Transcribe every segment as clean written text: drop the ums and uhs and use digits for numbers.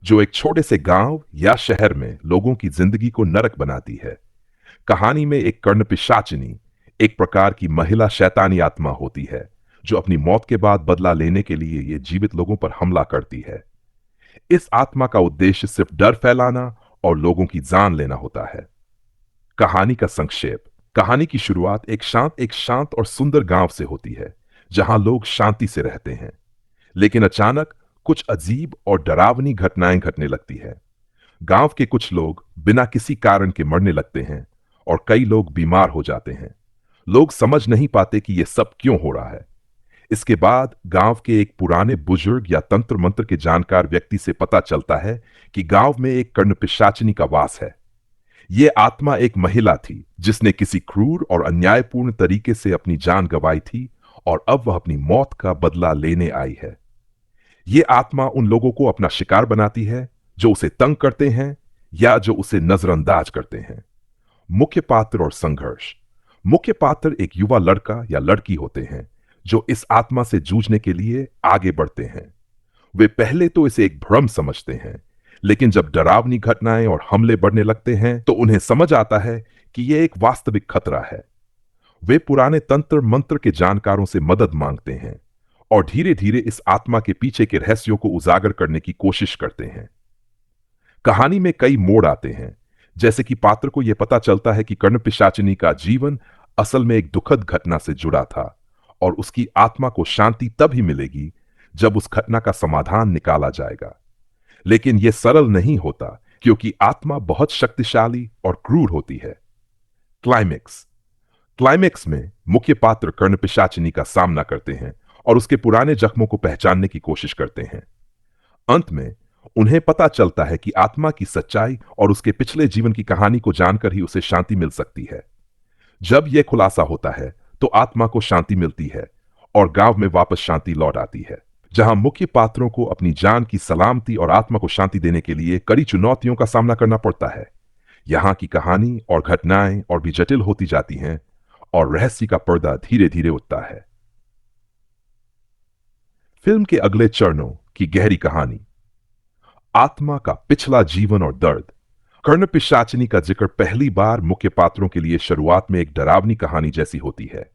जो एक छोटे से गांव या शहर में लोगों की जिंदगी को नरक बनाती है। कहानी में एक कर्णपिशाचिनी, एक प्रकार की महिला शैतानी आत्मा होती है जो अपनी मौत के बाद बदला लेने के लिए ये जीवित लोगों पर हमला करती है। इस आत्मा का उद्देश्य सिर्फ डर फैलाना और लोगों की जान लेना होता है। कहानी का संक्षेप। कहानी की शुरुआत एक शांत और सुंदर गांव से होती है जहां लोग शांति से रहते हैं। लेकिन अचानक कुछ अजीब और डरावनी घटनाएं घटने लगती है। गांव के कुछ लोग बिना किसी कारण के मरने लगते हैं और कई लोग बीमार हो जाते हैं। लोग समझ नहीं पाते कि यह सब क्यों हो रहा है। इसके बाद गांव के एक पुराने बुजुर्ग या तंत्र मंत्र के जानकार व्यक्ति से पता चलता है कि गांव में एक कर्णपिशाचिनी का वास है। यह आत्मा एक महिला थी जिसने किसी क्रूर और अन्यायपूर्ण तरीके से अपनी जान गंवाई थी और अब वह अपनी मौत का बदला लेने आई है। यह आत्मा उन लोगों को अपना शिकार बनाती है जो उसे तंग करते हैं या जो उसे नजरअंदाज करते हैं। मुख्य पात्र और संघर्ष। मुख्य पात्र एक युवा लड़का या लड़की होते हैं जो इस आत्मा से जूझने के लिए आगे बढ़ते हैं। वे पहले तो इसे एक भ्रम समझते हैं, लेकिन जब डरावनी घटनाएं और हमले बढ़ने लगते हैं तो उन्हें समझ आता है कि यह एक वास्तविक खतरा है। वे पुराने तंत्र मंत्र के जानकारों से मदद मांगते हैं और धीरे धीरे इस आत्मा के पीछे के रहस्यों को उजागर करने की कोशिश करते हैं। कहानी में कई मोड़ आते हैं, जैसे कि पात्र को यह पता चलता है कि कर्णपिशाचिनी का जीवन असल में एक दुखद घटना से जुड़ा था और उसकी आत्मा को शांति तब ही मिलेगी जब उस घटना का समाधान निकाला जाएगा। लेकिन यह सरल नहीं होता क्योंकि आत्मा बहुत शक्तिशाली और क्रूर होती है। क्लाइमेक्स। क्लाइमेक्स में मुख्य पात्र कर्णपिशाचिनी का सामना करते हैं और उसके पुराने जख्मों को पहचानने की कोशिश करते हैं। अंत में उन्हें पता चलता है कि आत्मा की सच्चाई और उसके पिछले जीवन की कहानी को जानकर ही उसे शांति मिल सकती है। जब यह खुलासा होता है तो आत्मा को शांति मिलती है और गांव में वापस शांति लौट आती है, जहां मुख्य पात्रों को अपनी जान की सलामती और आत्मा को शांति देने के लिए कड़ी चुनौतियों का सामना करना पड़ता है। यहां की कहानी और घटनाएं और भी जटिल होती जाती हैं और रहस्य का पर्दा धीरे धीरे उठता है। फिल्म के अगले चरणों की गहरी कहानी। आत्मा का पिछला जीवन और दर्द। कर्णपिशाचिनी का जिक्र पहली बार मुख्य पात्रों के लिए शुरुआत में एक डरावनी कहानी जैसी होती है,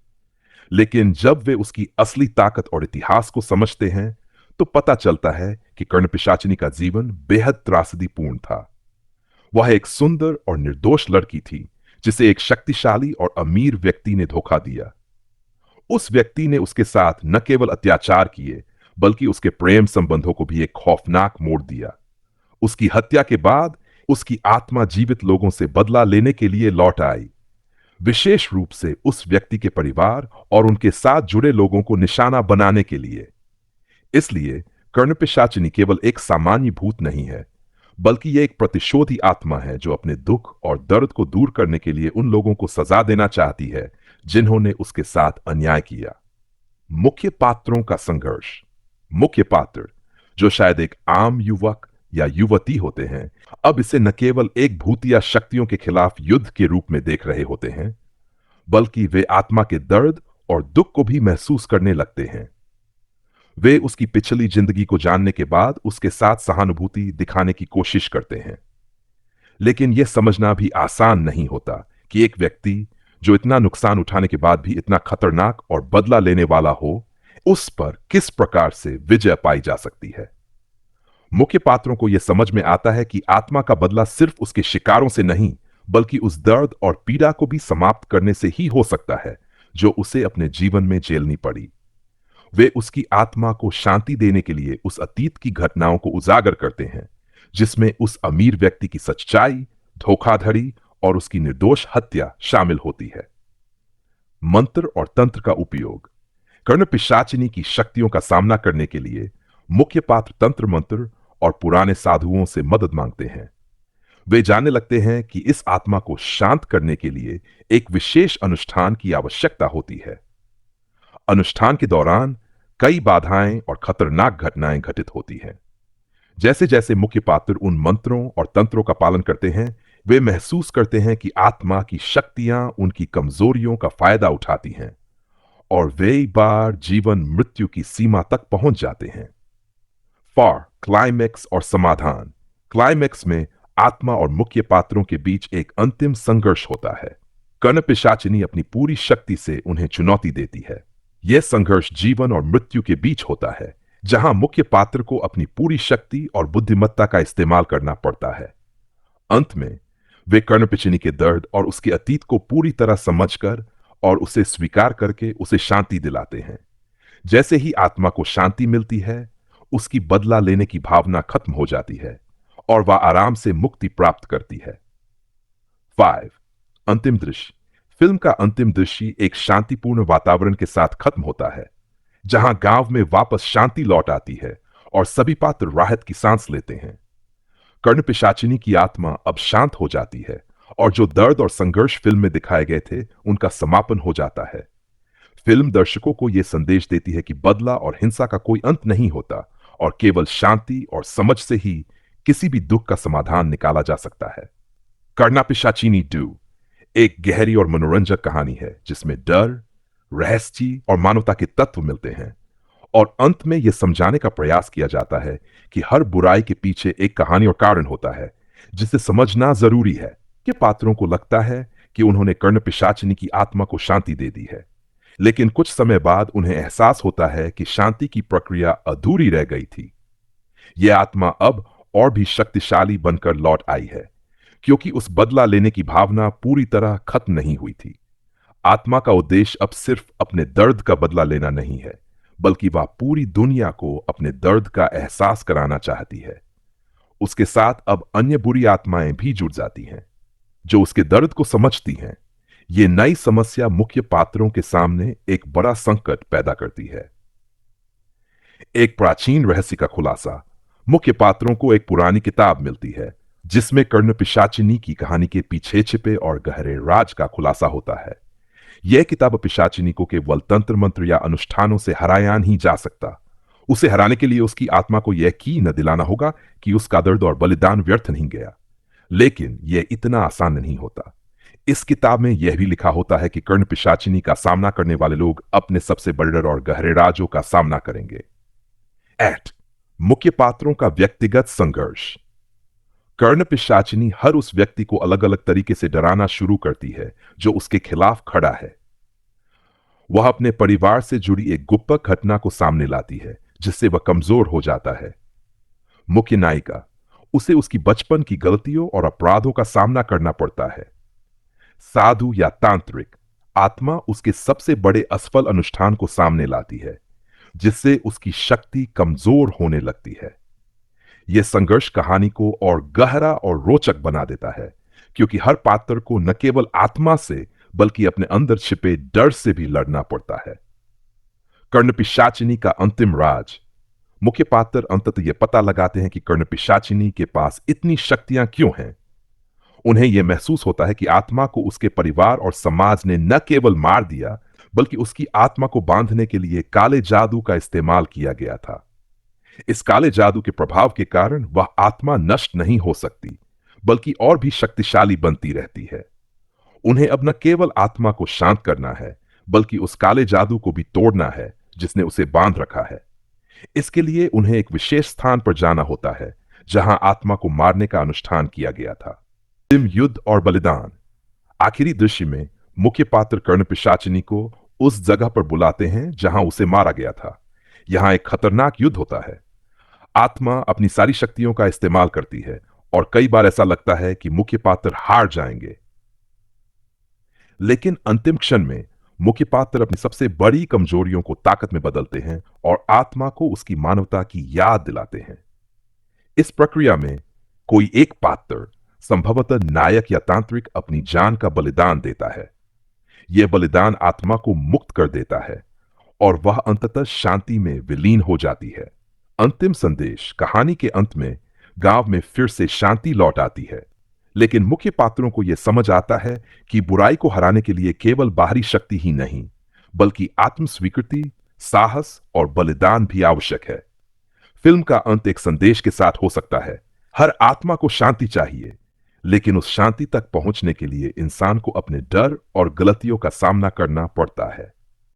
लेकिन जब वे उसकी असली ताकत और इतिहास को समझते हैं तो पता चलता है कि कर्णपिशाचिनी का जीवन बेहद त्रासदीपूर्ण था। वह एक सुंदर और निर्दोष लड़की थी जिसे एक शक्तिशाली और अमीर व्यक्ति ने धोखा दिया। उस व्यक्ति ने उसके साथ न केवल अत्याचार किए बल्कि उसके प्रेम संबंधों को भी एक खौफनाक मोड़ दिया। उसकी हत्या के बाद उसकी आत्मा जीवित लोगों से बदला लेने के लिए लौट आई, विशेष रूप से उस व्यक्ति के परिवार और उनके साथ जुड़े लोगों को निशाना बनाने के लिए। इसलिए कर्णपिशाचिनी केवल एक सामान्य भूत नहीं है, बल्कि यह एक प्रतिशोधी आत्मा है जो अपने दुख और दर्द को दूर करने के लिए उन लोगों को सजा देना चाहती है जिन्होंने उसके साथ अन्याय किया। मुख्य पात्रों का संघर्ष। मुख्य पात्र, जो शायद एक आम युवक या युवती होते हैं, अब इसे न केवल एक भूतिया शक्तियों के खिलाफ युद्ध के रूप में देख रहे होते हैं, बल्कि वे आत्मा के दर्द और दुख को भी महसूस करने लगते हैं। वे उसकी पिछली जिंदगी को जानने के बाद उसके साथ सहानुभूति दिखाने की कोशिश करते हैं। लेकिन यह समझना भी आसान नहीं होता कि एक व्यक्ति जो इतना नुकसान उठाने के बाद भी इतना खतरनाक और बदला लेने वाला हो, उस पर किस प्रकार से विजय पाई जा सकती है। मुख्य पात्रों को यह समझ में आता है कि आत्मा का बदला सिर्फ उसके शिकारों से नहीं, बल्कि उस दर्द और पीड़ा को भी समाप्त करने से ही हो सकता है जो उसे अपने जीवन में झेलनी पड़ी। वे उसकी आत्मा को शांति देने के लिए उस अतीत की घटनाओं को उजागर करते हैं जिसमें उस अमीर व्यक्ति की सच्चाई, धोखाधड़ी और उसकी निर्दोष हत्या शामिल होती है। मंत्र और तंत्र का उपयोग। कर्णपिशाचिनी की शक्तियों का सामना करने के लिए मुख्य पात्र तंत्र मंत्र और पुराने साधुओं से मदद मांगते हैं। वे जानने लगते हैं कि इस आत्मा को शांत करने के लिए एक विशेष अनुष्ठान की आवश्यकता होती है। अनुष्ठान के दौरान कई बाधाएं और खतरनाक घटनाएं घटित होती हैं। जैसे जैसे मुख्य पात्र उन मंत्रों और तंत्रों का पालन करते हैं, वे महसूस करते हैं कि आत्मा की शक्तियां उनकी कमजोरियों का फायदा उठाती हैं और वे बार जीवन मृत्यु की सीमा तक पहुंच जाते हैं। फॉर क्लाइमेक्स और समाधान। क्लाइमैक्स में आत्मा और मुख्य पात्रों के बीच एक अंतिम संघर्ष होता है। कर्ण पिशाचिनी अपनी पूरी शक्ति से उन्हें चुनौती देती है। यह संघर्ष जीवन और मृत्यु के बीच होता है, जहां मुख्य पात्र को अपनी पूरी शक्ति और बुद्धिमत्ता का इस्तेमाल करना पड़ता है। अंत में वे कर्णपिशाचिनी के दर्द और उसके अतीत को पूरी तरह समझकर और उसे स्वीकार करके उसे शांति दिलाते हैं। जैसे ही आत्मा को शांति मिलती है, उसकी बदला लेने की भावना खत्म हो जाती है और वह आराम से मुक्ति प्राप्त करती है। 5. अंतिम दृश्य। फिल्म का अंतिम दृश्य एक शांतिपूर्ण वातावरण के साथ खत्म होता है, जहां गांव में वापस शांति लौट आती है और सभी पात्र राहत की सांस लेते हैं। कर्ण पिशाचिनी की आत्मा अब शांत हो जाती है और जो दर्द और संघर्ष फिल्म में दिखाए गए थे, उनका समापन हो जाता है। फिल्म दर्शकों को यह संदेश देती है कि बदला और हिंसा का कोई अंत नहीं होता और केवल शांति और समझ से ही किसी भी दुख का समाधान निकाला जा सकता है। कर्णा पिशाचिनी 2 एक गहरी और मनोरंजक कहानी है, जिसमें डर, रहस्य और मानवता के तत्व मिलते हैं और अंत में यह समझाने का प्रयास किया जाता है कि हर बुराई के पीछे एक कहानी और कारण होता है, जिसे समझना जरूरी है। कि पात्रों को लगता है कि उन्होंने कर्ण पिशाचिनी की आत्मा को शांति दे दी है, लेकिन कुछ समय बाद उन्हें एहसास होता है कि शांति की प्रक्रिया अधूरी रह गई थी। यह आत्मा अब और भी शक्तिशाली बनकर लौट आई है, क्योंकि उस बदला लेने की भावना पूरी तरह खत्म नहीं हुई थी। आत्मा का उद्देश्य अब सिर्फ अपने दर्द का बदला लेना नहीं है, बल्कि वह पूरी दुनिया को अपने दर्द का एहसास कराना चाहती है। उसके साथ अब अन्य बुरी आत्माएं भी जुड़ जाती हैं, जो उसके दर्द को समझती हैं। ये नई समस्या मुख्य पात्रों के सामने एक बड़ा संकट पैदा करती है। एक प्राचीन रहस्य का खुलासा। मुख्य पात्रों को एक पुरानी किताब मिलती है, जिसमें कर्ण पिशाचिनी की कहानी के पीछे छिपे और गहरे राज का खुलासा होता है। यह किताब पिशाचिनी को केवल तंत्र मंत्र या अनुष्ठानों से हराया नहीं जा सकता। उसे हराने के लिए उसकी आत्मा को यह यकीन दिलाना होगा कि उसका दर्द और बलिदान व्यर्थ नहीं गया। लेकिन यह इतना आसान नहीं होता। इस किताब में यह भी लिखा होता है कि कर्ण पिशाचिनी का सामना करने वाले लोग अपने सबसे बड़े डर और गहरे राजों का सामना करेंगे। 8. मुख्य पात्रों का व्यक्तिगत संघर्ष। कर्ण पिशाचिनी हर उस व्यक्ति को अलग अलग तरीके से डराना शुरू करती है जो उसके खिलाफ खड़ा है। वह अपने परिवार से जुड़ी एक गुप्त घटना को सामने लाती है, जिससे वह कमजोर हो जाता है। मुख्य नायिका, उसे उसकी बचपन की गलतियों और अपराधों का सामना करना पड़ता है। साधु या तांत्रिक, आत्मा उसके सबसे बड़े असफल अनुष्ठान को सामने लाती है, जिससे उसकी शक्ति कमजोर होने लगती है। यह संघर्ष कहानी को और गहरा और रोचक बना देता है, क्योंकि हर पात्र को न केवल आत्मा से बल्कि अपने अंदर छिपे डर से भी लड़ना पड़ता है। कर्ण पिशाचिनी का अंतिम राज। मुख्य पात्र अंततः यह पता लगाते हैं कि कर्ण पिशाचिनी के पास इतनी शक्तियां क्यों हैं। उन्हें यह महसूस होता है कि आत्मा को उसके परिवार और समाज ने न केवल मार दिया, बल्कि उसकी आत्मा को बांधने के लिए काले जादू का इस्तेमाल किया गया था। इस काले जादू के प्रभाव के कारण वह आत्मा नष्ट नहीं हो सकती, बल्कि और भी शक्तिशाली बनती रहती है। उन्हें अब न केवल आत्मा को शांत करना है, बल्कि उस काले जादू को भी तोड़ना है जिसने उसे बांध रखा है। इसके लिए उन्हें एक विशेष स्थान पर जाना होता है, जहां आत्मा को मारने का अनुष्ठान किया गया था। अंतिम युद्ध और बलिदान। आखिरी दृश्य में मुख्य पात्र कर्ण पिशाचिनी को उस जगह पर बुलाते हैं जहां उसे मारा गया था। यहां एक खतरनाक युद्ध होता है। आत्मा अपनी सारी शक्तियों का इस्तेमाल करती है और कई बार ऐसा लगता है कि मुख्य पात्र हार जाएंगे। लेकिन अंतिम क्षण में मुख्य पात्र अपनी सबसे बड़ी कमजोरियों को ताकत में बदलते हैं और आत्मा को उसकी मानवता की याद दिलाते हैं। इस प्रक्रिया में कोई एक पात्र, संभवतः नायक या तांत्रिक, अपनी जान का बलिदान देता है। यह बलिदान आत्मा को मुक्त कर देता है और वह अंततः शांति में विलीन हो जाती है। अंतिम संदेश। कहानी के अंत में गांव में फिर से शांति लौट आती है, लेकिन मुख्य पात्रों को यह समझ आता है कि बुराई को हराने के लिए केवल बाहरी शक्ति ही नहीं, बल्कि आत्म स्वीकृति, साहस और बलिदान भी आवश्यक है। फिल्म का अंत एक संदेश के साथ हो सकता है। हर आत्मा को शांति चाहिए, लेकिन उस शांति तक पहुंचने के लिए इंसान को अपने डर और गलतियों का सामना करना पड़ता है।